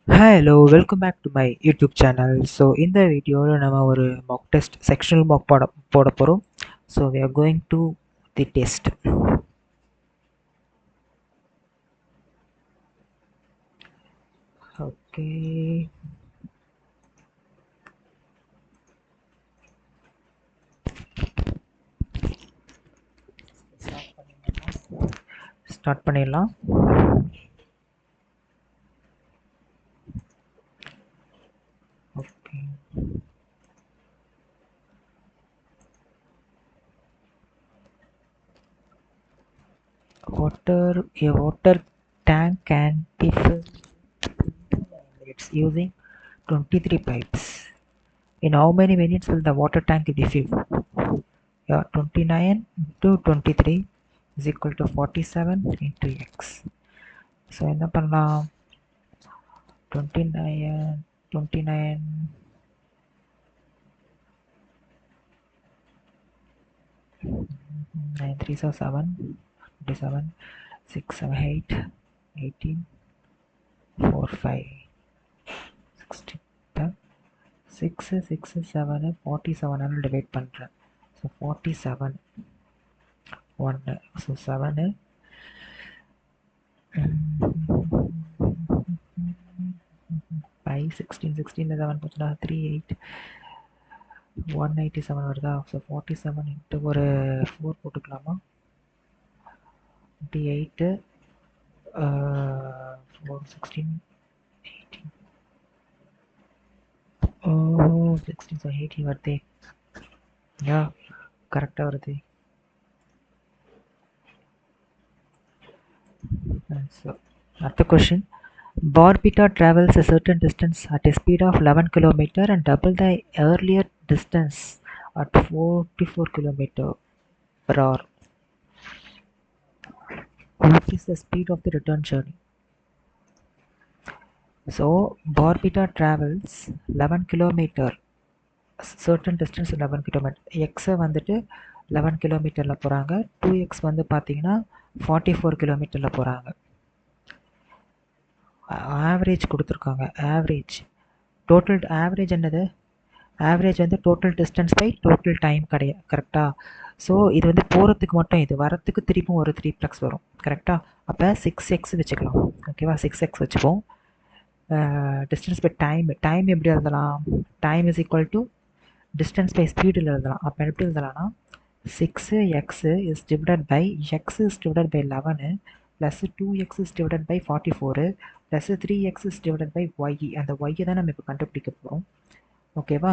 Hello, welcome back to my YouTube channel. So இந்த வீடியோவில் நம்ம ஒரு mock test sectional mock போட போகிறோம். So we are going to the test. Okay. Start பண்ணிடலாம். Okay. A water tank can be filled it's using 23 pipes. In how many minutes will the water tank be filled? Yeah, 29 into 23 is equal to 47 into x. So என்ன பண்ணலாம்? 29 9 3 so 7 27 6 7 8 18 4 5 60 6 6 7 47 all divide பண்ணுறேன். So 47 1 so 7 5 16 16 7 போச்சுன்னா 3 8 197 வருதா? So 47 into ஒரு 4 போட்டுக்கலாமா? 28 4 16 18 16 so 18 வருதே. யா கரெக்டாக வருது. So, another question. Barbita travels a certain distance at a speed of 11 km and double the earlier distance at 44 km per hour. What is the speed of the return journey? So, Barbita travels 11 km, certain distance 11 km. X வந்துட்டு 11 கிலோமீட்டரில் போகிறாங்க. 2x வந்து பார்த்தீங்கன்னா 44 கிலோமீட்டரில் போகிறாங்க. Average கொடுத்துருக்காங்க. Total average என்னது? Average வந்து total distance by total time கரெக்டாக? ஸோ இது வந்து போகிறதுக்கு மட்டும், இது வரத்துக்கு திருப்பும் ஒரு 3+ வரும் கரெக்டாக? அப்போ 6x வச்சுக்கலாம். ஓகேவா? 6x வச்சுப்போம். டிஸ்டன்ஸ் பை டைம் எப்படி எழுதலாம்? Time is equal to distance by ஸ்பீடில் எழுதலாம். அப்போ எப்படி எழுதலாம்னா 6x is divided by x is divided by 11 plus 2x is divided by 44 plus 3x is divided by y. அந்த y தான் நம்ம இப்போ கண்டுபிடிக்க போகிறோம். ஓகேவா?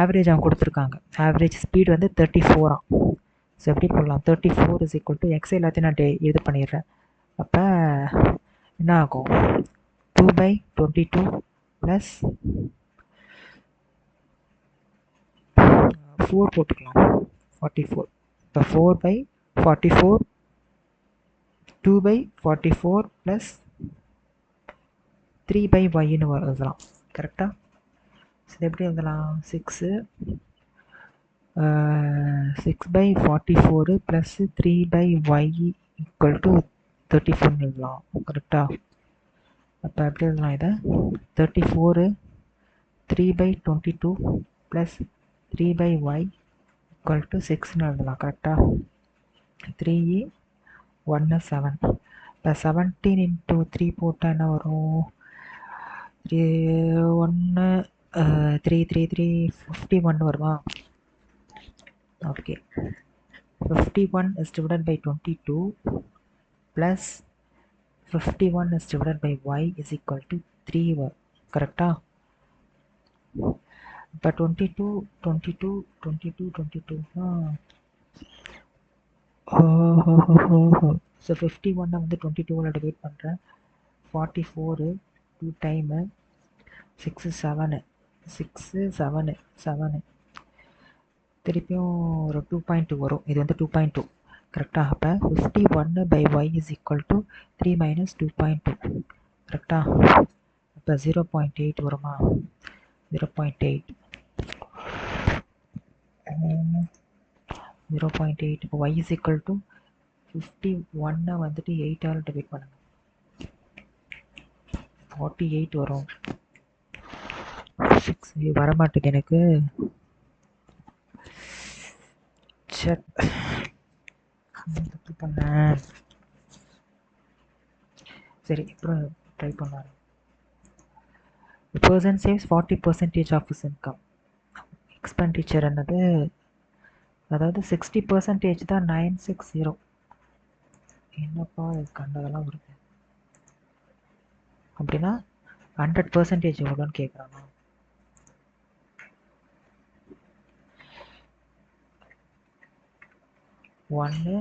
ஆவரேஜ் அவங்க கொடுத்துருக்காங்க. ஆவரேஜ் ஸ்பீட் வந்து 34. ஸோ எப்படி போடலாம்? 34 இஸ் ஈக்குவல் டு எக்ஸ் எல்லாத்தையும் நான் இது பண்ணிடுறேன். அப்போ என்ன ஆகும்? 2/22 ப்ளஸ் 4 போட்டுக்கலாம். 44. இப்போ 4/44 2/44 ப்ளஸ் 3/yன்னு எழுதலாம் கரெக்டாக? இது எப்படி எழுதலாம்? 6/44 ப்ளஸ் 3/y ஈக்குவல் டு 34 எழுதலாம் கரெக்டாக? அப்போ எப்படி எழுதலாம் இதை? 34 3/22 ப்ளஸ் 3/y ஈக்குவல் டு 6ன்னு எழுதலாம் கரெக்டாக? 3 1 7. இப்போ 17 இன்ட்டு 3 போட்டால் என்ன வரும்? 1 3 3 3 51 வருமா? Okay. 51 is divided by 22 plus 51 is divided by y is equal to 3 கரெக்டா? இப்போ 22 22 22 22 ஸோ 51 வந்து 22 டிவைட் பண்ணுறேன். 44 2 டைமு 6 7 6 7 7 திருப்பியும் ஒரு 2.2 வரும். இது வந்து 2.2 கரெக்டாக? அப்போ 51/y இஸ் ஈக்குவல் டு 3 - 2.2 கரெக்டாக? அப்போ 0.8 வருமா? 0.8 0.8. இப்போ y இஸ் ஈக்குவல் டு 51 வந்துட்டு 8ஆல் டிவைட் பண்ணுங்க. 48 வரும். 6 வரமாட்டேது எனக்கு. சரி தப்பு பண்ணேன். சரி அப்புறம் ட்ரை பண்ணலாம். The person saves 40% of his income. Expenditure என்னது, அதாவது 60% தான் 960. என்னப்பா கண்டதெல்லாம் வருது. அப்படின்னா 100% எவ்வளோன்னு கேட்குறானா? ஒன்று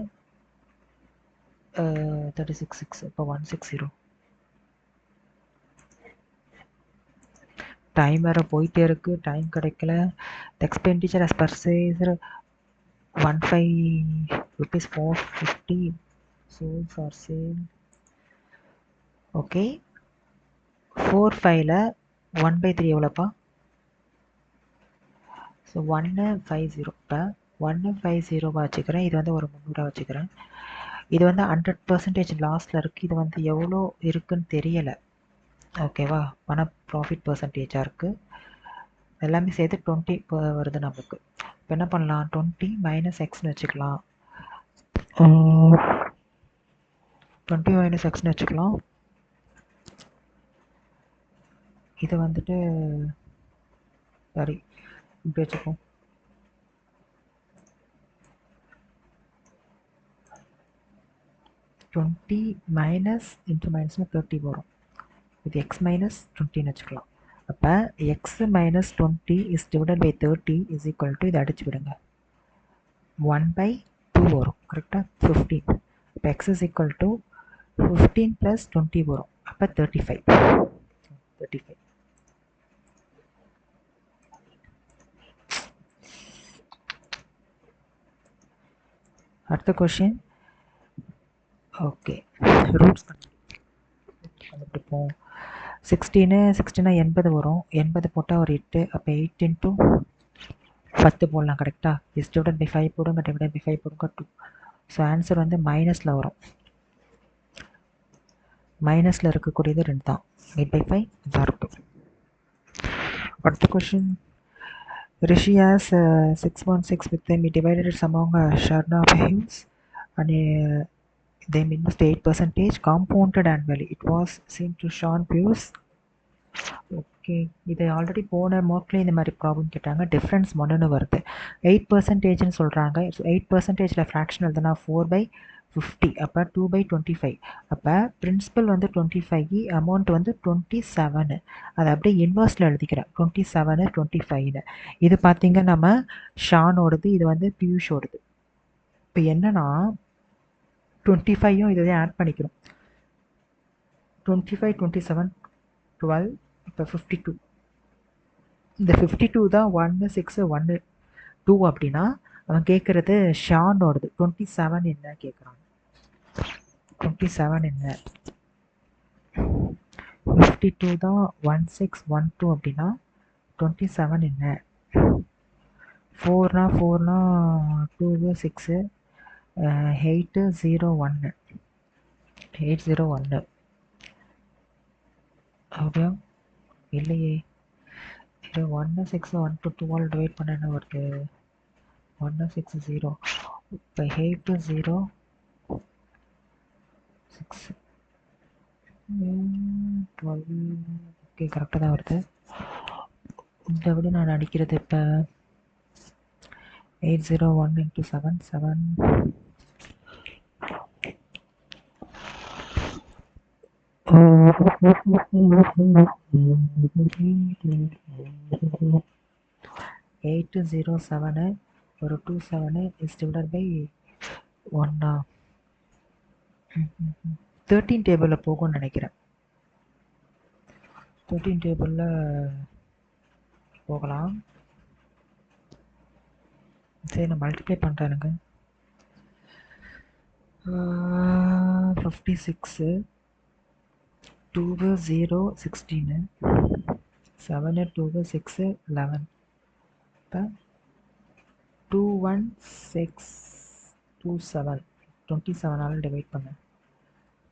36 இப்போ 160. டைம் வேறு போயிட்டே இருக்கு, டைம் கிடைக்கல. Expenditure as purchased 15 rupees 450 sold for sale. Okay 4/5ல 1/3 எவ்வளோப்பா? ஸோ 150. இப்போ 150 வச்சுக்கிறேன். இது வந்து ஒரு 300 வச்சுக்கிறேன். இது வந்து 100% லாஸில் இருக்குது. இது வந்து எவ்வளோ இருக்குன்னு தெரியலை. ஓகேவா? ஆனால் ப்ராஃபிட் பர்சன்டேஜாக இருக்குது. எல்லாமே சேர்த்து 20 வருது நமக்கு. இப்போ என்ன பண்ணலாம், 20 மைனஸ் எக்ஸ்னு வச்சுக்கலாம். 20 மைனஸ் எக்ஸ்னு வச்சுக்கலாம். இதை வந்துட்டு சாரி இப்படி வச்சுப்போம். டுவெண்ட்டி மைனஸ் இன்ட்டு மைனஸ்னால் 30 வரும். இது எக்ஸ் மைனஸ் 20ன்னு வச்சுக்கலாம். அப்போ x minus 20 is divided by 30 is equal to இதை அடிச்சு விடுங்க, 1/2 வரும். கரெக்டாக 15. இப்போ எக்ஸ் இஸ் ஈக்குவல் டு 15 + 20 வரும். அப்போ 35. அடுத்த கொஷின். ஓகே ரூட்ஸ் கண்டுபிடிப்போம். 16 80 வரும். 80 போட்டால் ஒரு 8. அப்போ 8 இன்ட்டு 10 போடலாம். கரெக்டாக இஸ் டிவைடட் பை 5 போடுங்க, டிவைடட் பை 5 போடுங்க 2. ஸோ ஆன்சர் வந்து மைனஸில் வரும். மைனஸில் இருக்கக்கூடியது 2 தான். 8/5 இதாக இருக்கும். அடுத்த question. Rishi has 616 with them. He divided it among Sharna of hymns and they invest 8% compounded annually. It was seen to Sean Pius. Okay இதை ஆல்ரெடி போன மார்க்லேயே இந்த மாதிரி ப்ராப்ளம் கேட்டாங்க. டிஃப்ரென்ஸ் ஒன்றுன்னு வருது. 8%ன்னு சொல்கிறாங்க. 8%ல் ஃப்ராக்ஷன் எழுதுனா 4/50. அப்போ 2/25. அப்போ பிரின்சிபல் வந்து 25, அமௌண்ட் வந்து 27. அதை அப்படியே இன்வர்ஸில் எழுதிக்கிறேன், 27 25ன்னு. இது பார்த்தீங்க நம்ம ஷானோடது, இது வந்து பியூஷோடது. இப்போ என்னன்னா 25யும் இதையும் ஆட் பண்ணிக்கிறோம். 25 27 12. இப்போ 52. இந்த 52 தான் 1 6 1 2 அப்படின்னா அவன் கேட்குறது ஷானோடது 27 என்ன கேட்குறான். 27 என்ன? 52 தான் 1612 அப்படின்னா 27 என்ன? 4னா 2 6 801 801 அப்படியா? இல்லையே, இது 1 6 1 to 12 டிவைட் பண்ண என்ன வருது? 1 6 0. இப்போ 8 0 6 12. ஓகே கரெக்டாக தான் வருது. இந்த விட நான் அடிக்கிறது இப்போ 801 into 7 7. எயிட் 0 7 ஒரு 2 7 இஸ் டிவைடட் பை 1. 13 டேபிளில் போகும்னு நினைக்கிறேன். 13 டேபிளில் போகலாம். சரி நான் மல்டிப்ளை பண்ணுறேனுங்க. 56 2 0 16 7 2 6 11. இப்போ 2 1 6 2 7 27 டிவைட் பண்ணேன்.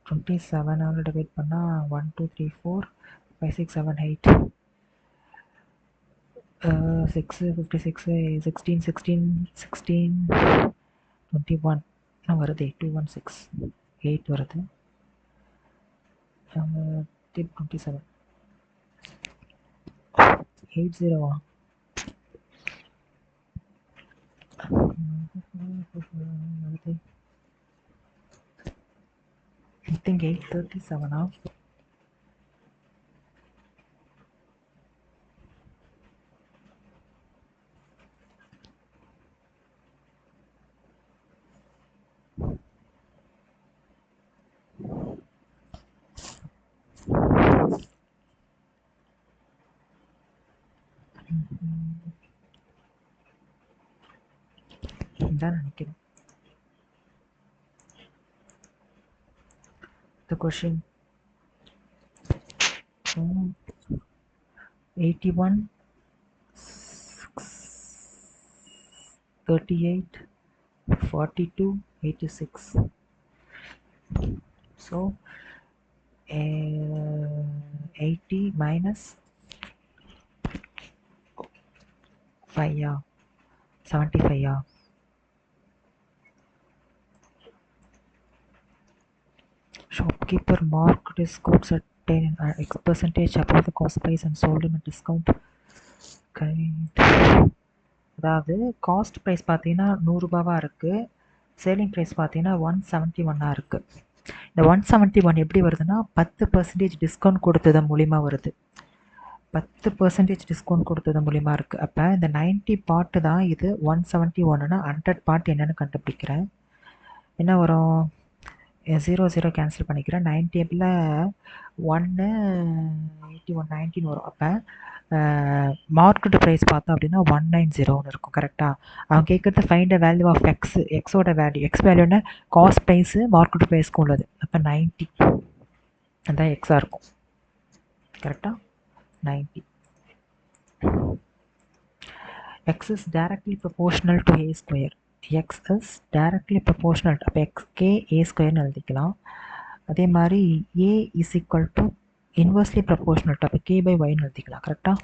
27 டிவைட் பண்ணால் 1 2 3 4 5 6 7 8 6 56 16 16 16 21 வருது 216 8 வருது 27 80 I think 837 தான் நினைக்கிறேன். The question 81 38 42 86. So 80 minus 5 75 Shopkeeper marked his goods at 10% above the cost price and sold him at discount. அதாவது காஸ்ட் ப்ரைஸ் பார்த்தீங்கன்னா 100 ரூபாவா இருக்குது, சேலிங் ப்ரைஸ் பார்த்தீங்கன்னா 171 இருக்குது. இந்த 171 எப்படி வருதுன்னா 10% டிஸ்கவுண்ட் கொடுத்தது மூலிமா வருது. 10% டிஸ்கவுண்ட் கொடுத்தது மூலிமா இருக்குது. அப்போ இந்த 90 பார்ட்டு தான் இது 171னா 100 பார்ட் என்னென்னு கண்டுபிடிக்கிறேன். என்ன வரும்? 0 கேன்சல் பண்ணிக்கிறேன். 90ல் 1 81 19 வரும். அப்போ மார்க்கெட் ப்ரைஸ் பார்த்தோம் அப்படின்னா 190 இருக்கும். கரெக்டாக அவன் கேட்குறது ஃபைண்ட் அ வேல்யூ ஆஃப் எக்ஸோட வேல்யூ. எக்ஸ் வேல்யூன்னா காஸ்ட் ப்ரைஸு மார்க்கெட் ப்ரைஸ்க்கும் உள்ளது. அப்போ 90 அதான் எக்ஸாக இருக்கும். கரெக்டாக 90. X is directly proportional to a square. X is directly proportional. அப்போ எக்ஸ்கே ஏ ஸ்கொயர்னு எழுதிக்கலாம். அதே மாதிரி a is equal to inversely proportional. அப்போ கே பை ஒய்னு எழுதிக்கலாம். கரெக்டாக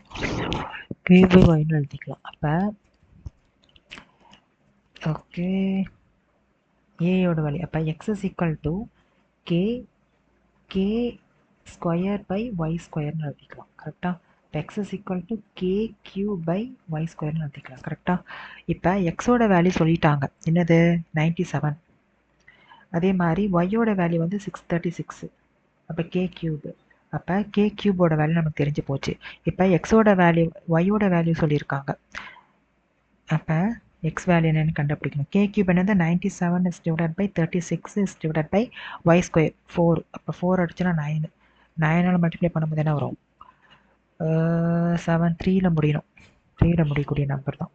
கே பை ஒய்னு எழுதிக்கலாம். அப்போ ஓகே ஏயோட வேல்யூ அப்போ x is equal to k k square by y ஸ்கொயர்னு எழுதிக்கலாம். கரெக்டாக இப்போ x is equal to k cube by y ஸ்கொயர்னு எழுதிக்கலாம். கரெக்டாக இப்போ எக்ஸோட வேல்யூ சொல்லிட்டாங்க, என்னது 97. அதே மாதிரி ஒய்யோட வேல்யூ வந்து 636. அப்போ கே கியூபு. அப்போ கே கியூபோட வேல்யூ நமக்கு தெரிஞ்சு போச்சு. இப்போ எக்ஸோட வேல்யூ ஒய்யோட வேல்யூ சொல்லியிருக்காங்க. அப்போ எக்ஸ் வேல்யூ என்னென்னு கண்டுபிடிக்கணும். கே கியூப் என்னது 97 is divided by 36 is divided by y square 4. அப்போ 4 அடிச்சுன்னா 9. 9ஆல் மல்டிப்ளை பண்ணும்போது என்ன வரும்? 7 3ல் முடியணும். 3ல் முடியக்கூடிய நம்பர் தான்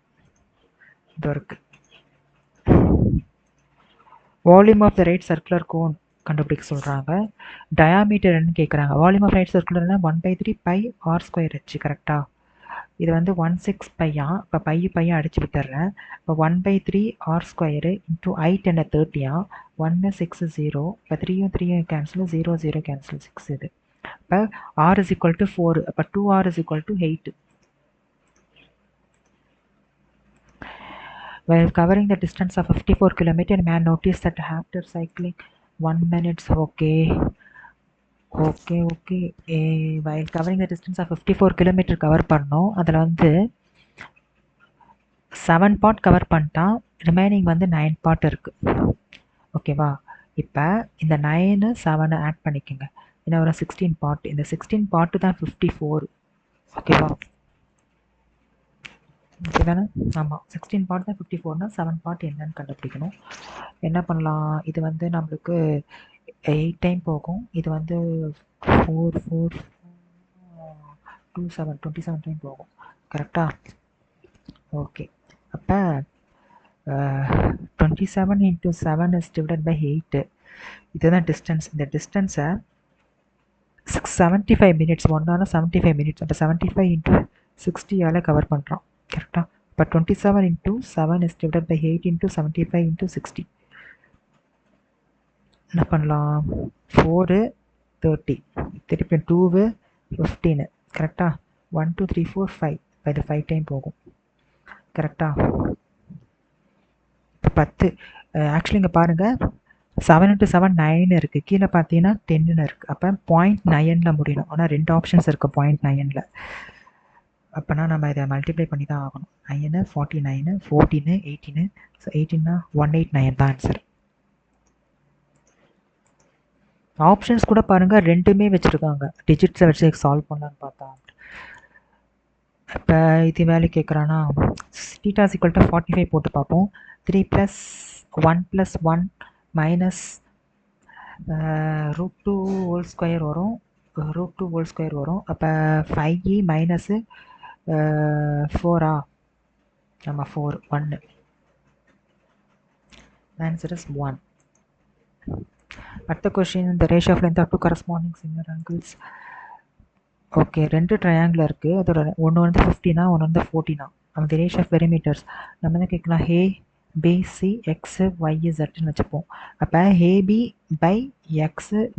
இது இருக்குது. Volume of the right circular cone கண்டுபிடிக்க சொல்கிறாங்க. டயாமீட்டர் என்ன கேட்குறாங்க. வால்யூம் ஆஃப் ரைட் சர்க்குலர்னா 1/3 பை ஆர் ஸ்கொயர் ஹெச். கரெக்டாக இது வந்து 16 பையா. இப்போ பையன் அடிச்சு விட்டுறேன். இப்போ 1/3 ஆர் ஸ்கொயரு இன்ட்டு ஐட் என்ன 30. 1 6 0. இப்போ 3 கேன்சல் 0 0 கேன்சல் 6 இது. இப்போ ஆர் இஸ் ஈக்குவல் டு 4. அப்போ 2r is equal to 8. While covering the distance of 54 km, man noticed that after cycling 1 minute. Okay. While covering the distance of 54 km cover பண்ணோம். அதில் வந்து 7 part cover பண்ணிட்டான். Remaining வந்து 9 part இருக்குது. ஓகேவா? இப்போ இந்த 9 7 ஆட் பண்ணிக்கோங்க. இன்னும் ஒரு 16 பார்ட். இந்த 16 பார்ட்டு தான் 54. ஓகேவா? ஓகே தானே? ஆமாம், 16 பார்ட் தான் 54னா 7 பார்ட் என்னன்னு கண்டுபிடிக்கணும். என்ன பண்ணலாம்? இது வந்து நம்மளுக்கு 8 டைம் போகும். இது வந்து 4 4 2 7 27 டைம் போகும். கரெக்டாக? ஓகே. அப்போ 27 இன்ட்டு 7 இஸ் டிவைடட் பை 8. இதுதான் டிஸ்டன்ஸ். இந்த டிஸ்டன்ஸை 75 மினிட்ஸ் 1 hour 75 மினிட்ஸ். அப்போ 75 இன்ட்டு 60ஆல் கவர் பண்ணுறோம். கரெக்டாக? இப்போ 27 into 7 is divided by 8 into 75 into 60. என்ன பண்ணலாம்? 4 30 திருப்பி 2 15 கரெக்டா? 1 2 3 4 5 இது 5 டைம் போகும் கரெக்டா? இப்போ 10 ஆக்சுவலி இங்கே பாருங்கள் 7 into 7 9 இருக்குது, கீழே பார்த்தீங்கன்னா 10ன்னு இருக்குது. அப்போ 0.9ல் முடியணும். ஆனால் 2 ஆப்ஷன்ஸ் இருக்குது 0.9ல். அப்போனா நம்ம இதை மல்டிப்ளை பண்ணி தான் ஆகணும். 9 49 14 18 ஸோ 18னா 189 தான் ஆன்சர். ஆப்ஷன்ஸ் கூட பாருங்கள் ரெண்டுமே வச்சுருக்காங்க, டிஜிட்ஸை வச்சு சால்வ் பண்ணலான்னு பார்த்தா. இப்போ இது வேலை கேட்குறான்னா θ = 45 போட்டு பார்ப்போம். 3 + 1 + 1 மைனஸ் √2 ஹோல் ஸ்கொயர் வரும், √2 ஹோல் ஸ்கொயர் வரும். அப்போ 5e மைனஸு 4ஆ? நம்ம 4 1 ஆன்சர் இஸ் 1. அடுத்த question, the ratio of length of two corresponding similar angles. Okay, 2 triangle இருக்குது, அதோட ஒன்று வந்து 50னா ஒன்று வந்து 40னா. அந்த ரேஷியோ ஆஃப் பெரிமீட்டர்ஸ் நம்ம என்ன கேட்கலாம்? ABC X Y Zன்னு வச்சுப்போம். அப்போ AB by X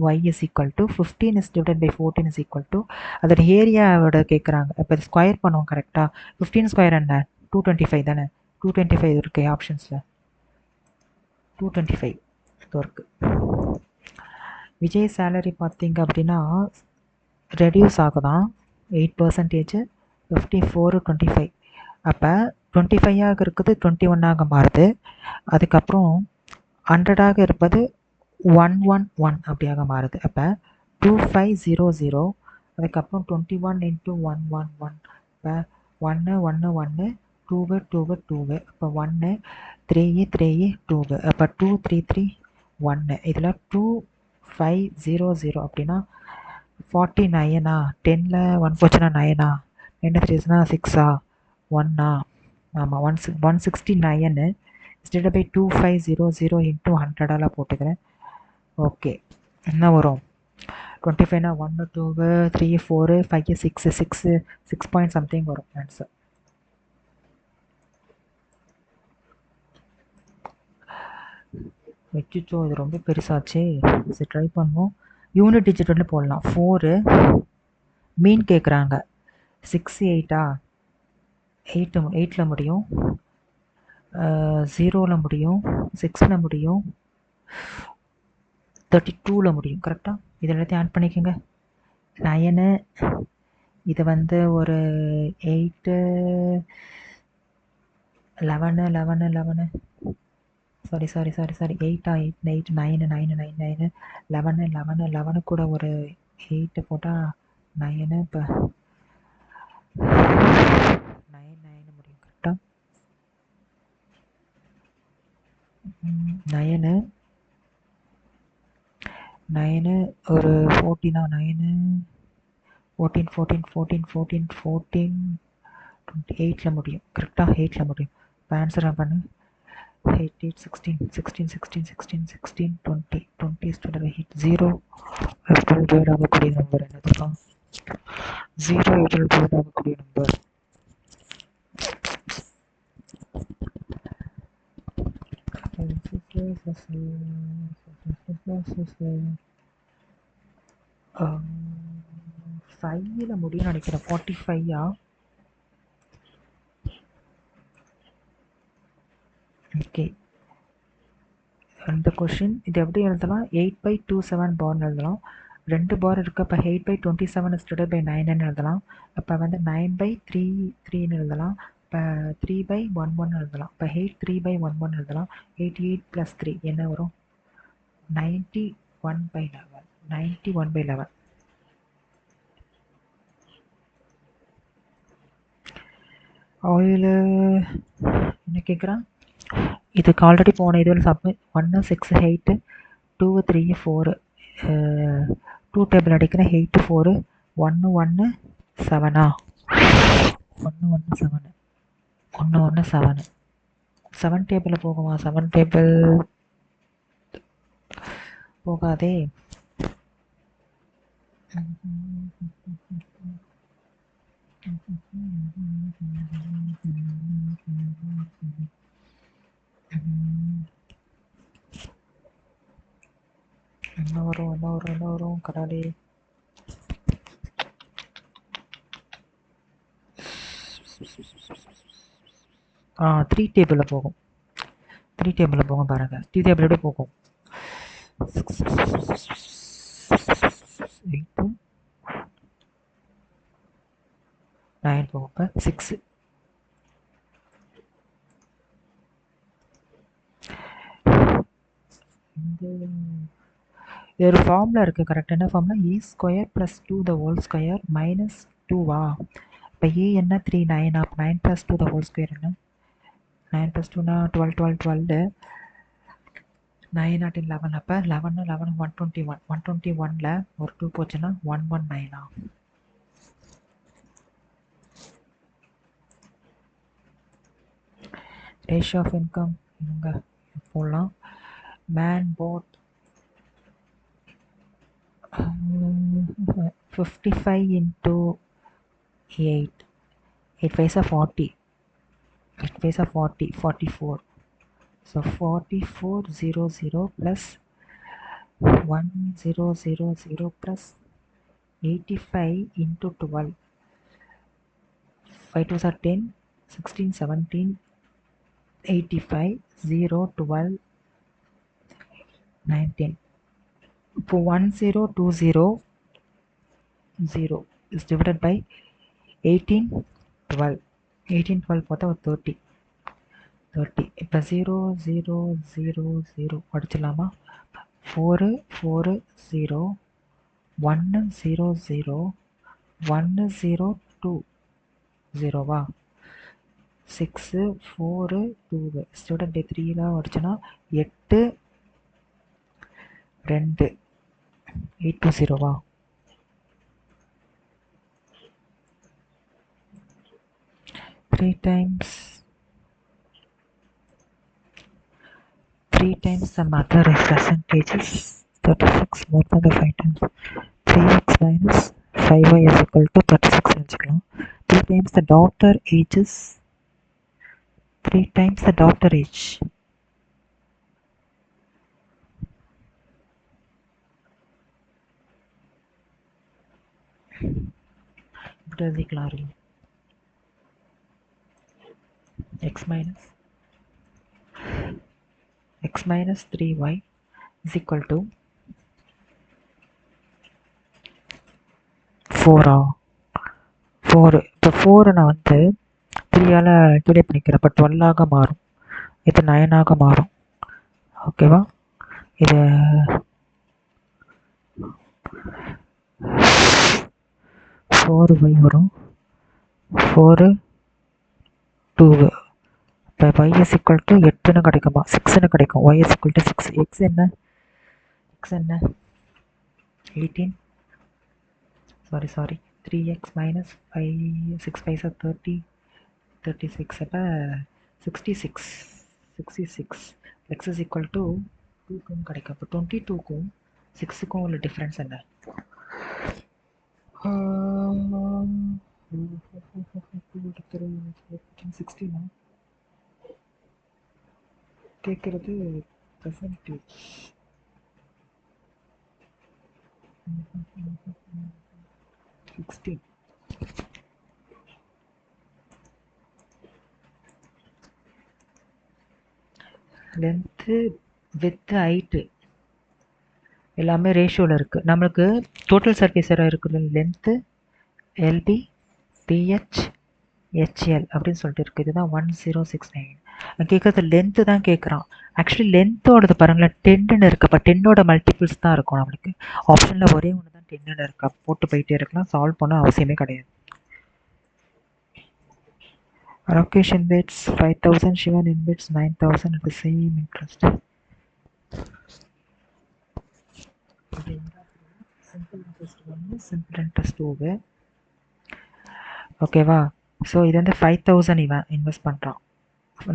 Y is equal to 15 is divided by 14 is equal to அதோட ஏரியாவோட கேட்குறாங்க. இப்போ இது ஸ்கொயர் பண்ணுவோம் கரெக்டாக. 15 ஸ்கொயர் என்ன? 225 தானே? 225 இருக்கு ஆப்ஷன்ஸில், 225 இருக்கு. விஜய் சேலரி பார்த்தீங்க அப்படின்னா ரெடியூஸ் ஆகுதான் 8%, 54 25. அப்போ 25ஆக இருக்குது 21ஆக மாறுது. அதுக்கப்புறம் 100ஆக இருப்பது 111 அப்படியாக மாறுது. அப்போ 2500. அதுக்கப்புறம் 21 × 111. இப்போ 1 1 1 2 2 2. அப்போ 1 3 3 2. அப்போ 2 3 3 1. இதில் 2500 அப்படின்னா 49ஆ? 10ல் 1 போச்சுன்னா 9ஆ? 9 3 6ஆ? 1ஆ? ஆமாம், 169 டிவைடட் பை 2500 × 100ஆல் போட்டுக்கிறேன். ஓகே, என்ன வரும்? 25னா 1 2 3 4 5 6 6 6 பாயிண்ட் சம்திங் வரும் ஆன்சர். வச்சுச்சோ, இது ரொம்ப பெருசாச்சே. சரி, ட்ரை பண்ணுவோம். யூனிட் டிஜிட் வந்து போடலாம். 4 மீன் கேட்குறாங்க. 6 8ஆ? 8ல் முடியும், 0ல் முடியும், 6ல் முடியும், 32ல் முடியும். கரெக்டாக? இது எல்லாத்தையும் ஆட் பண்ணிக்கோங்க. 9 இது வந்து ஒரு 8 11 11 11 சாரி 8ஆ? 8 9 9 9 9 11 11 11 கூட ஒரு 8 போட்டால் 9. இப்போ 9 9 முடியும். கரெக்டாக? 9 9 ஒரு 14ஆ? 9 14 14 14 14 14 28ல் முடியும். கரெக்டாக? 8ல் முடியும். இப்போ ஆன்சர் பண்ணு. 8 8 16 16 16 16 16 20 20 ஸ்டூடெண்ட் 8 0 எவ்வளோ டிவைட் ஆகக்கூடிய நம்பர் என்னதுப்பா? 0 எவ்வளோ டிவைட் ஆகக்கூடிய நம்பர்? ஃபைவ்ல முடியும்னு நினைக்கிறேன். 45ஆ? ஓகே, அந்த கொஷின் இது எப்படி எழுதலாம்? 8/27 பார்னு எழுதலாம். 2 பார் இருக்குது. அப்போ 8/27 is divided by 9ன்னு எழுதலாம். அப்போ வந்து 9/3 எழுதலாம். இப்போ 3/11 எழுதலாம். இப்போ 8 3/11 எழுதலாம். 88 + 3 என்ன வரும்? 91/11. 91/11. ஆயிலு என்ன கேட்குறான்? இதுக்கு ஆல்ரெடி போன இதுவில் சப்மிட் 1 6 8 2 3 4 2 டேபிள் அடிக்கிறேன். 8 4 1 1 7ஆ? 1 1 7 1 1 7 7 டேபிளில் போகுமா? 7 டேபிள் போகாதே. என்ன வரும் கடவுளே. 3 டேபிளில் போகும். 3 டேபிளில் போகும் பாருங்க. 3 டேபிளோட போகும். 8 9 போகும். இப்போ 6. இது ஒரு ஃபார்முலா இருக்குது. கரெக்ட். என்ன formula? a² + 2 the whole square minus 2வா? இப்போ a என்ன? 3 9. அப்போ 9 + 2 the whole square என்ன? 9 + 2னா 12 12 12. 9 at 11. அப்போ 11 11 121. 121ல் ஒரு 2 போச்சுன்னா 119. ரேஷியோ ஆஃப் இன்கம் இங்கே போடலாம். Man bought 55 into 8. 8 5s are 40. 8 5s are 40. 44. So 4400 plus 1000 plus 85 into 12. 5 2s are 10. 16 17 85 0 12 19. இப்போ 1020 0 is divided by 18 12. 18 12 பார்த்தா ஒரு 30. இப்போ 0 0 0 0 படிச்சிடலாமா? 4 4 0 1 0 0 1 0 2 0வா? 6 4 2 student 3ல அடிச்சோன்னா 8 2 820வா? Three times the mother is percentages 36 more than the 5 times. 3x minus 5y is equal to 36 வச்சுக்கலாம். 3 times the daughter age is 3 times the daughter age. இப்படி எழுதிக்கலாம். x minus 3y is equal to 4. 4. இப்போ 4 நான் வந்து 3ஆல் divide பண்ணிக்கிறேன். இப்போ 12ஆக மாறும். இது 9ஆக மாறும். ஓகேவா? இது 4y வரும். 4 2. இப்போ y is equal to 8ன்னு கிடைக்குமா? 6ன்னு கிடைக்கும். y is equal to 6. x என்ன? 18. Sorry 3x minus 5 6 5 30 36. அப்போ 66. x is equal to 2க்கும் கிடைக்கும். அப்போ 22க்கும் 6க்கும் உள்ள டிஃப்ரென்ஸ் என்ன? கேட்குறது பெர்சன்டேஜ். லென்த்து வித் ஹைட்டு எல்லாமே ரேஷியோவில் இருக்குது. நம்மளுக்கு டோட்டல் சர்ஃபேஸ் ஏரியா இருக்குது. லென்த்து எல்பி பிஹெச் ஹெச்எல் அப்படின்னு சொல்லிட்டு இருக்குது. இதுதான் 1069. கேட்குறது லென்த்து தான் கேட்குறான். ஆக்சுவலி லென்த்தோடது பாருங்களேன் 10ன்னு இருக்குது. அப்போ 10ஓட மல்டிபிள்ஸ் தான் இருக்கும். நம்மளுக்கு ஆப்ஷனில் ஒரே ஒன்று தான் 10ன்னு இருக்கா. போட்டு போயிட்டே இருக்கலாம். சால்வ் பண்ண அவசியமே கிடையாது. Allocation bits 5000, Shivan in bits 9000 at the same interest. Simple interest 1, simple interest 2. ஓகேவா? ஸோ இது வந்து 5000 இவன் இன்வெஸ்ட் பண்ணுறான்.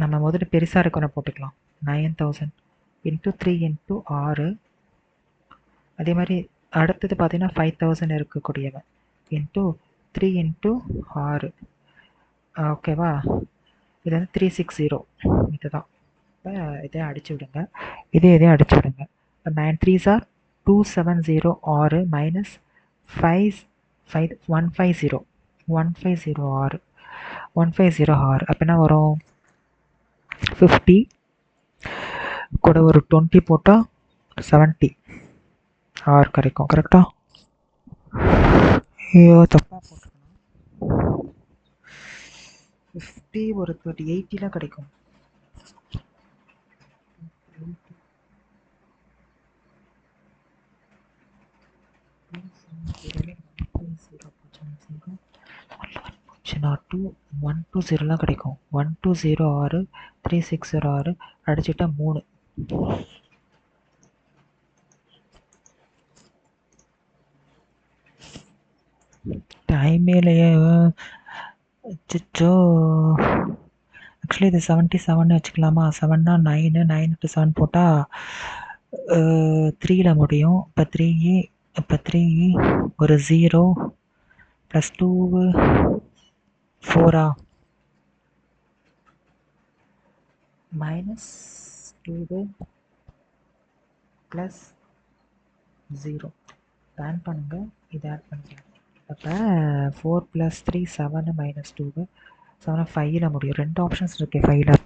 நம்ம முதல்ல பெருசாக இருக்கணும் போட்டுக்கலாம். 9000 இன்ட்டு 3 இன்ட்டு 6. அதே மாதிரி அடுத்தது பார்த்தீங்கன்னா 5000 இருக்கக்கூடியவன் இன்ட்டு 3 இன்ட்டு 6. ஓகேவா? இது வந்து 360. இதுதான். இப்போ இதே அடிச்சு விடுங்க. இதே அடிச்சு விடுங்க. இப்போ 9 3s are 270 6 மைனஸ் 150 6 150 6 அப்போ என்ன வரும் 50 கூட ஒரு 20 போட்டால் 70 6 கிடைக்கும். கரெக்டா? ஐயோ தப்பா போட்டுருக்கணும். 50 ஒரு 30 80 கிடைக்கும். டூ 120 கிடைக்கும். 120 6 360 6 அடிச்சுட்டா 3. டைமேலையே அச்சோ. ஆக்சுவலி இது 77 வச்சுக்கலாமா? 7னா 9 9 × 7 போட்டால் 3ல முடியும். இப்போ 3 ஒரு 0 ப்ளஸ் 2 4 மைனஸ் 2 ப்ளஸ் 0 ஆட் பண்ணுங்க. இதை ஆட் பண்ணிக்கலாம். அப்போ 4 + 3 7 மைனஸ் 2 7 5ல் முடியும். 2 ஆப்ஷன்ஸ் இருக்கு 5ல்.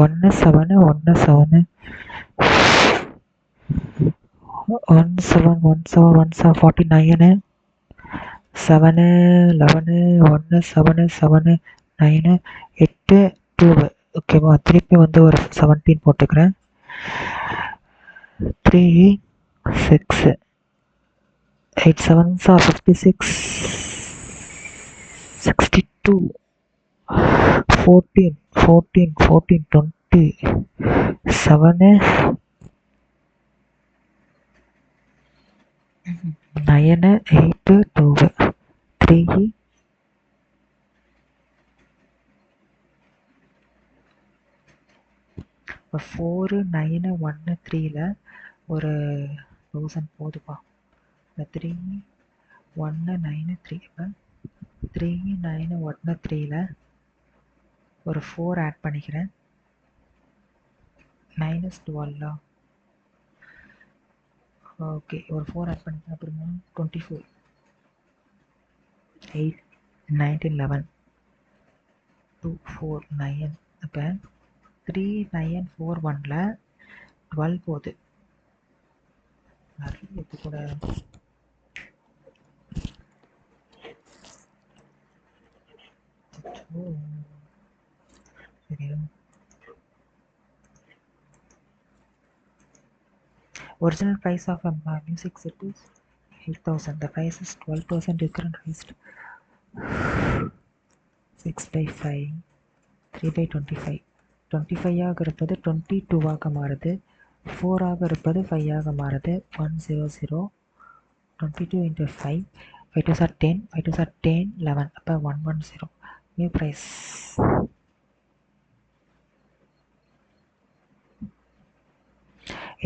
1 7 1 7 1 7 1 7 1 7 49 7 11 1 7 7 9 8 2. ஓகேவா? திருப்பி வந்து ஒரு 17 போட்டுக்கிறேன். 3 6 8 7s are 56 62 14 14 14 20 7 9 8 2 3 4 9 1 3ல ஒரு 1000 போதுப்பா. 3 1 9 3 3 9 1 3ல ஒரு 4 ஆட் பண்ணிக்கிறேன். -12 ஓகே. ஒரு 4 ஆட் பண்ணிக்கிறேன். அப்புறமா 24 8 19 11 2 4 9. அப்போ 3 9 4 1ல 12 போகுது. நிறைய இது கூட Original price of a music set is 8,000. The price is 12% recurrent raised. 6/5 3/25 25 ஆக இருப்பது 22 ஆக மாறுது. 4 ஆக இருப்பது 5 ஆக மாறுது. 100 22 × 5 5 2s are 10 5 2s are 10 11 அப்போ 110. New price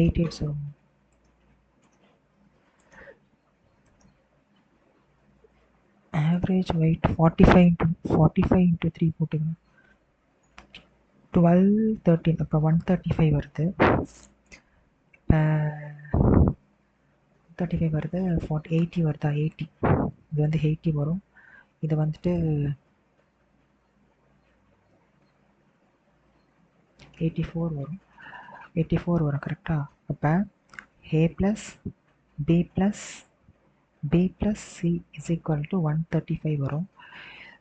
880. ஆவரேஜ் வெயிட் 45 × 3 போட்டுங்க. 12 13 அப்போ 135 வருது. இப்போ 35 வருது. 80 வருதா? 80 இது வந்து 80 வரும். இது வந்துட்டு 84 வரும். 84 வரும். கரெக்டா? அப்போ A + B + B + C is equal to 135 வரும்.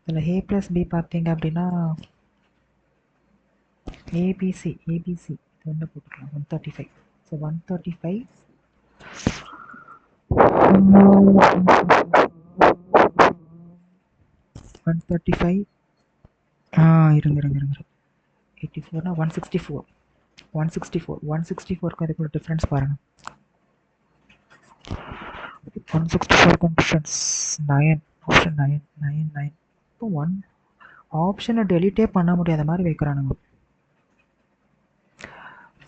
இதில் A + B பார்த்தீங்க அப்படின்னா ABC இது வந்து போட்டுக்கலாம். 135. ஸோ 135 135 இருங்க 84னா 164 164க்கு அதுக்குள்ள டிஃப்ரென்ஸ் பாருங்கள். 164க்கு டிஃப்ரென்ஸ் 9. ஆப்ஷன் 9 9 9. இப்போ 1 ஆப்ஷனை டெலிட்டே பண்ண முடியாத மாதிரி வைக்கிறானுங்க.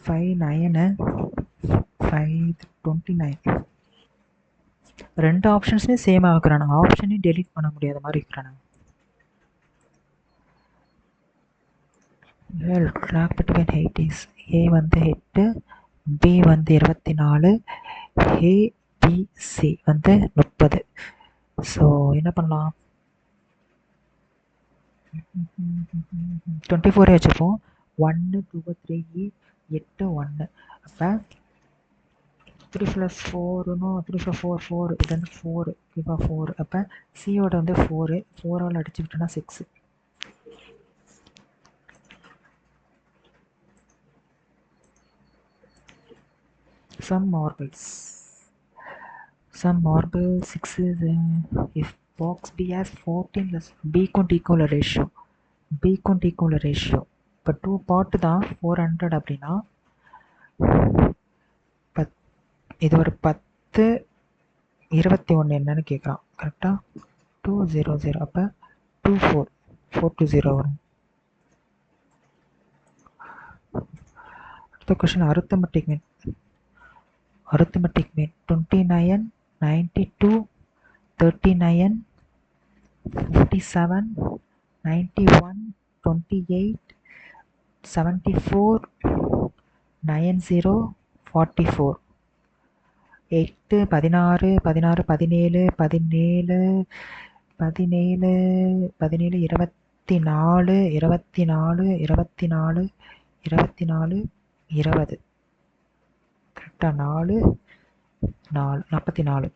5 9 5 29 ரெண்டு ஆப்ஷன்ஸுமே சேமாக வைக்கிறானுங்க. ஆப்ஷனையும் டெலிட் பண்ண முடியாத மாதிரி வைக்கிறானுங்க. Well, track between height is A வந்து 8, B வந்து 24, ABC வந்து 30. ஸோ என்ன பண்ணலாம்? 24 வச்சுப்போம். 1 2 3 8 1. அப்போ 3 + 4னும் 3 + 4 4, இது வந்து 4 இப்போ 4. அப்போ சியோட வந்து 4, 4ஆல் அடிச்சுக்கிட்டோன்னா 6. Some marbles 6 is if box B has 14 plus B க்கும் D க்கும் உள்ள ரேஷியோ இப்போ 2 பார்ட் தான் 400 அப்படின்னா இது ஒரு 10 21 என்னன்னு கேட்குறான் கரெக்டாக 200 அப்போ 420 வரும். அடுத்த கொஸ்டின் அரித்மெட்டிக் மீன் 29 92 39 57 91 28 74 90 44 8 16 16 17 17 17 17 24 24 24 24 20 கரெக்டாக 4 4 44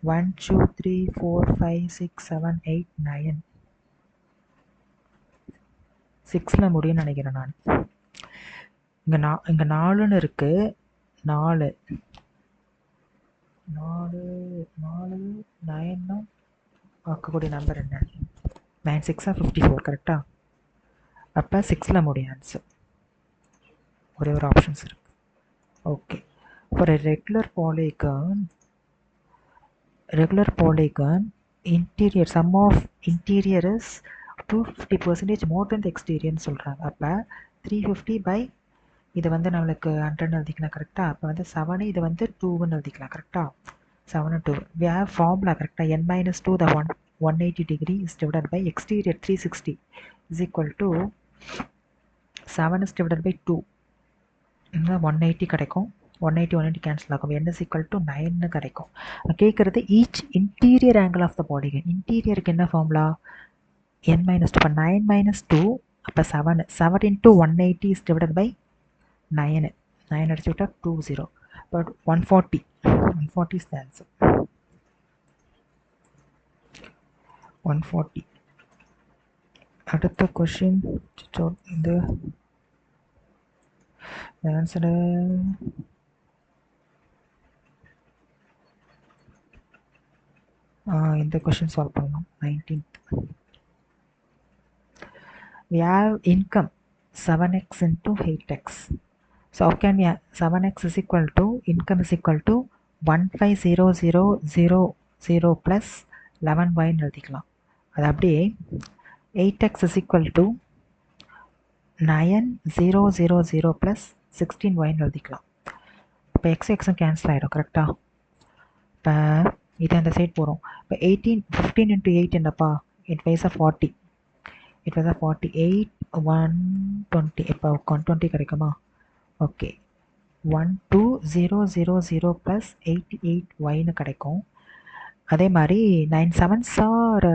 1 2 3 4 5 6 7 8 9 6ல் முடியும்னு நினைக்கிறேன் நான். இங்கே 4ன்னு இருக்கு. 4 4 4 9 பார்க்கக்கூடிய நம்பர் என்ன? 9 6 54 கரெக்டா? அப்போ 6ல் முடியும் ஆன்சர். ஒரே ஒரு ஆப்ஷன்ஸ் இருக்கு. Okay, for a regular polygon interior sum of interior is 250% more than the exterior சொல்கிறாங்க. அப்போ 350 by இது வந்து நம்மளுக்கு 100 எழுதிக்கலாம் கரெக்டாக. அப்போ வந்து 7 இது வந்து 2ன்னு எழுதிக்கலாம் கரெக்டாக. 7 2 we have formula கரெக்டாக. n-2 the 180 degree is divided by exterior 360 is equal to 7 is divided by 2 180 கிடைக்கும். 180 180 கேன்சல் ஆகும். n is equal to 9ன்னு கிடைக்கும். கேட்குறது each interior angle of the polygon. இன்டீரியருக்கு என்ன ஃபார்முலா? n-2. இப்போ 9 - 2 அப்போ 7 7 into 180 is divided by 9 அடிச்சு விட்டா 20. But 140 is the answer. 140. அடுத்த கொஷின் இந்த ஆன்சரு இந்த கொஷின் சால்வ் பண்ணலாம். 19th we have income 7x into 8x. So how can we 7x is equal to income is equal to 150000 plus 11y எழுதிக்கலாம். அது அப்படியே 8x is equal to 9000 plus 16y எழுதிக்கலாம். இப்போ x cancel ஆகிடும் கரெக்டாக. இப்போ இது அந்த சைட் போகிறோம். இப்போ 15 into 8 என்னப்பா? 8 5 40. 8 5 48 120. இப்போ 120 கிடைக்குமா? ஓகே, 12000 plus 88yன்னு கிடைக்கும். அதே மாதிரி 9 7s are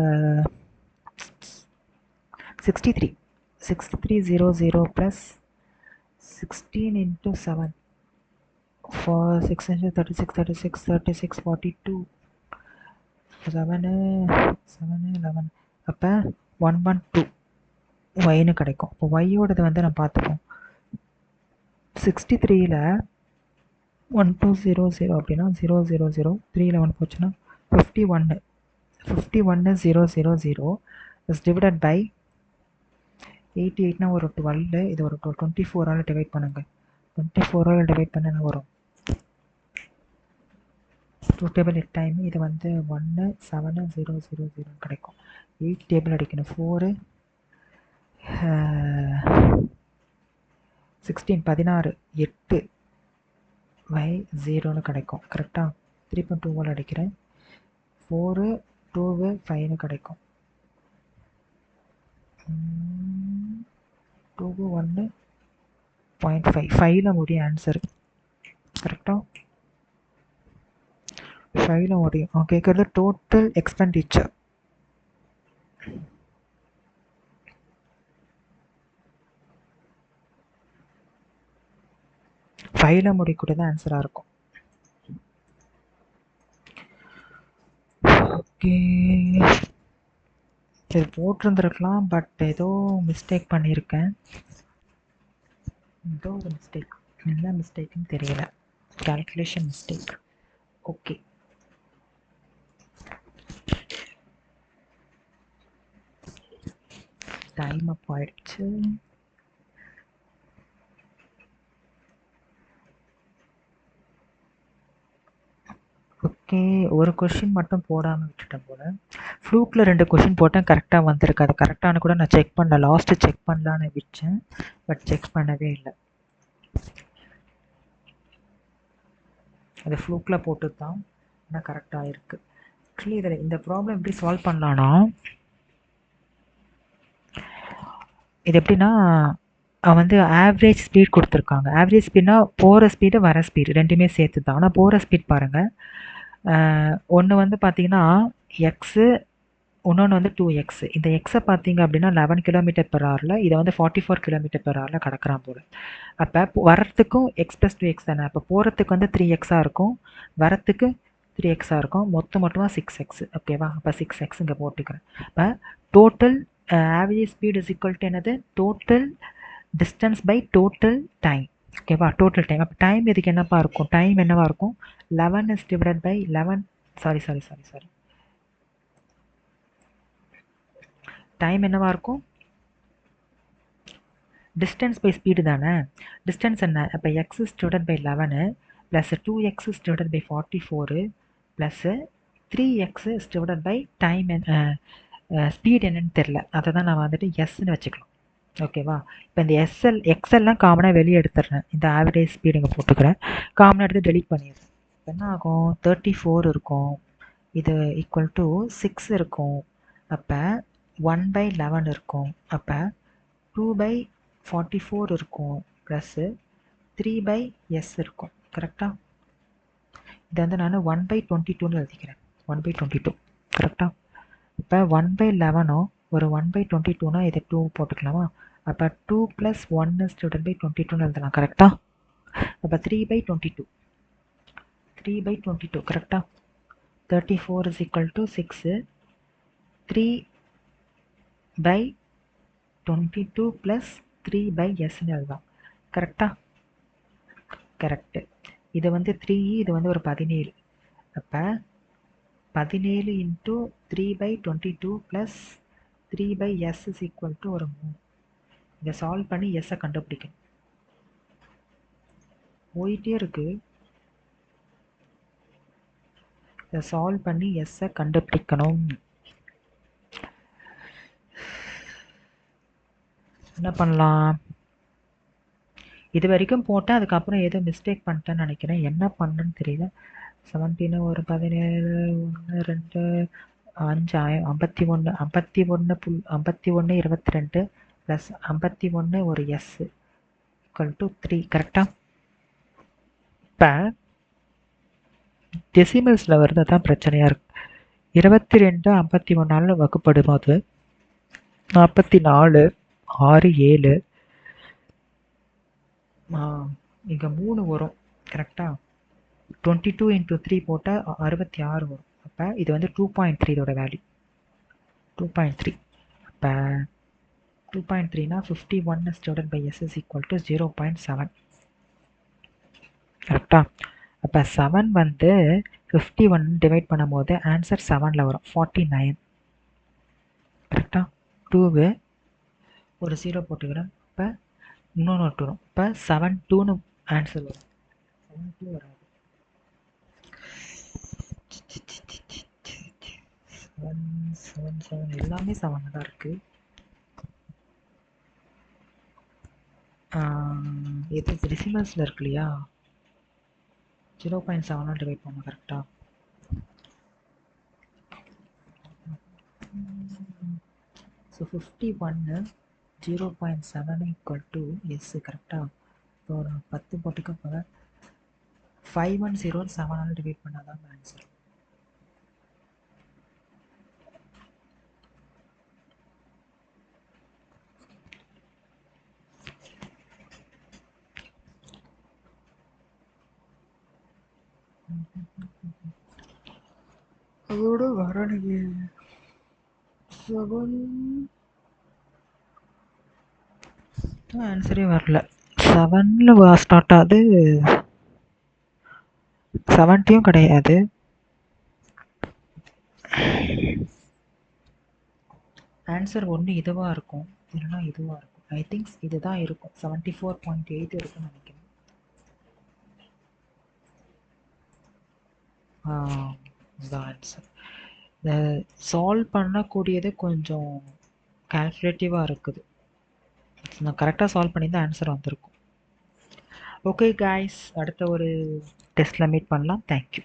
63. 6300 plus 16 into 7 for 6 into 36 36 36 42 7 11. அப்போ 112 ஒய்னு கிடைக்கும். இப்போ ஒய்யோடது வந்து நம்ம பார்த்துப்போம். 63ல் 1200 அப்படின்னா 000 3ல் 1 போச்சுன்னா 51 is divided by 88னா ஒரு 12. இது ஒரு 24ஆல் டிவைட் பண்ணுங்க. 24ஆல் டிவைட் பண்ண வரும் 2 டேபிள் 8 டைம். இது வந்து 17000 கிடைக்கும். 8 டேபிள் அடிக்கணும். 4 16 16 8 y 0ன்னு கிடைக்கும் கரெக்டாக. 3.2ஆல் அடிக்கிறேன். 4 2 5ன்னு கிடைக்கும். 2 1.5 5ல முடியும் ஆன்சர் கரெக்டா 5ல முடியும் கேட்குறது டோட்டல் எக்ஸ்பெண்டிச்சர் 5ல முடியக்கூடியது ஆன்சராக இருக்கும் ஓகே இது போட்டிருந்துருக்கலாம் பட் ஏதோ மிஸ்டேக் பண்ணியிருக்கேன் ஏதோ ஒரு மிஸ்டேக் என்ன மிஸ்டேக்னு தெரியல கால்குலேஷன் மிஸ்டேக் ஓகே டைம் அப் ஆயிடுச்சு ஓகே ஒரு கொஷின் மட்டும் போடாமல் விட்டுட்டேன் போல ஃப்ளூக்கில் 2 கொஷின் போட்டேன் கரெக்டாக வந்திருக்கு அது கரெக்டானு கூட நான் செக் பண்ணல லாஸ்ட்டு செக் பண்ணலான்னு வச்சேன் பட் செக் பண்ணவே இல்லை அது ஃப்ளூக்கில் போட்டு தான் ஆனால் கரெக்டாக இருக்குது ஆக்சுவலி இதில் இந்த ப்ராப்ளம் எப்படி சால்வ் பண்ணலான்னா இது எப்படின்னா வந்து ஆவரேஜ் ஸ்பீட் கொடுத்துருக்காங்க ஆவரேஜ் ஸ்பீட்னா போகிற ஸ்பீடு வர ஸ்பீடு ரெண்டுமே சேர்த்து தான் ஆனால் போகிற ஸ்பீட் பாருங்கள் ஒன்று வந்து பார்த்தீங்கன்னா எக்ஸு இன்னொன்று வந்து 2x இந்த எக்ஸை பார்த்தீங்க அப்படின்னா 11 கிலோமீட்டர் பெர் ஹவரில் இதை வந்து 44 கிலோமீட்டர் பெர் ஹவரில் கடக்கிறான் போல் அப்போ வரத்துக்கும் எக்ஸ் ப்ளஸ் 2x தானே அப்போ போகிறதுக்கு வந்து 3xஆக இருக்கும் வரத்துக்கு 3xஆக இருக்கும் மொத்தமாக 6x ஓகேவா அப்போ 6x இங்கே போட்டுக்கிறேன் இப்போ total average speed is equal to என்னது total distance by total time ஓகேவா டோட்டல் டைம் அப்போ டைம் இதுக்கு என்னப்பா இருக்கும் டைம் என்னவா இருக்கும் 11 is divided by 11 sorry time என்னவா இருக்கும் டிஸ்டன்ஸ் பை ஸ்பீடு தானே டிஸ்டன்ஸ் என்ன அப்போ x is divided by 11 plus 2x is divided by 44 plus 3x is divided by time speed என்னன்னு தெரில அதை தான் நான் வந்துட்டு எஸ்ன்னு வச்சுக்கலாம் ஓகேவா இப்போ இந்த எக்ஸ்எல்லாம் காமனாக வெளியே எடுத்துடுறேன் இந்த ஆவரேஜ் ஸ்பீடு இங்கே போட்டுக்கிறேன் காமனாக எடுத்து டெலிட் பண்ணிடுறேன் என்ன ஆகும் 34 இருக்கும் இது ஈக்குவல் டு 6 இருக்கும் அப்போ 1/11 இருக்கும் அப்போ 2/44 இருக்கும் ப்ளஸ்ஸு 3/s இருக்கும் கரெக்டாக இதை வந்து நான் 1/22ன்னு எழுதிக்கிறேன் 1/22 கரெக்டாக இப்போ 1/11 ஒரு 1/22னா இதை 2 போட்டுக்கலாமா அப்போ 2 + 1 is divided by 22ன்னு எழுதலாம் கரெக்டாக அப்போ 3/22 3/22 கரெக்டாக 34 is equal to 6 3/22 + 3/sன்னு எழுதலாம் கரெக்டாக கரெக்டு இது வந்து 3 இது வந்து ஒரு 17 அப்போ 17 × 3/22 + 3/s is equal to ஒரு 3 இதை சால்வ் பண்ணி எஸ்ஸை கண்டுபிடிக்கணும் போயிட்டே இருக்கு இதை சால்வ் பண்ணி எஸ்ஸை கண்டுபிடிக்கணும் என்ன பண்ணலாம் இது வரைக்கும் போட்டேன் அதுக்கப்புறம் ஏதோ மிஸ்டேக் பண்ணிட்டேன்னு நினைக்கிறேன் என்ன பண்ணுன்னு தெரியல 17 ஒரு 17 1 2 5 51 51 22 ப்ளஸ் 51 ஒரு எஸ் ஈக்குவல் டு 3 கரெக்டாக இப்போ டெசிமல்ஸில் வருது தான் பிரச்சனையாக இருக்கு 22 51 வகுப்படும் போது 44 6 7 இங்கே 3 வரும் கரெக்டாக 22 × 3 போட்டால் 66 வரும் அப்போ இது வந்து 2.3 இதோட வேல்யூ 2.3 அப்போ 2.3னா 51 is divided by s is equal to 0.7 கரெக்டா அப்போ 7 வந்து 51 டிவைட் பண்ணும்போது ஆன்சர் 7ல் வரும் 49 கரெக்டா 2 ஒரு 0 போட்டுக்கிறேன் இப்போ இன்னொன்று வரும் இப்போ 7/2ன்னு ஆன்சர் வரும் 7/2 வராது 7 எல்லாமே 7 தான் இருக்கு இது டெசிமல்ஸில் இருக்கு இல்லையா 0.7 டிவைட் பண்ண கரெக்டா ஸோ 51 0.7 ஈக்குவல் டு எஸ் கரெக்டாக. இப்போ ஒரு 10 போட்டுக்க போக 510 7ஆல் டிவைட் பண்ணால் தான் ஆன்சர். அதோட வரணுங்க 7 ஆன்சரே வரல. 7ல் ஸ்டார்ட் ஆகுது, 70யும் கிடையாது. ஆன்சர் ஒன்று இதுவாக இருக்கும், இல்லைனா இதுவாக இருக்கும். ஐ திங்க் இதுதான் இருக்கும். 74.8 இருக்குன்னு நினைக்கிறேன். இதுதான் ஆன்சர். இதை சால்வ் பண்ணக்கூடியது கொஞ்சம் கால்குலேட்டிவாக இருக்குது. நான் கரெக்டாக சால்வ் பண்ணி தான் ஆன்சர் வந்திருக்கும். ஓகே காய்ஸ், அடுத்த ஒரு டெஸ்ட்டில் மீட் பண்ணலாம். தேங்க்யூ.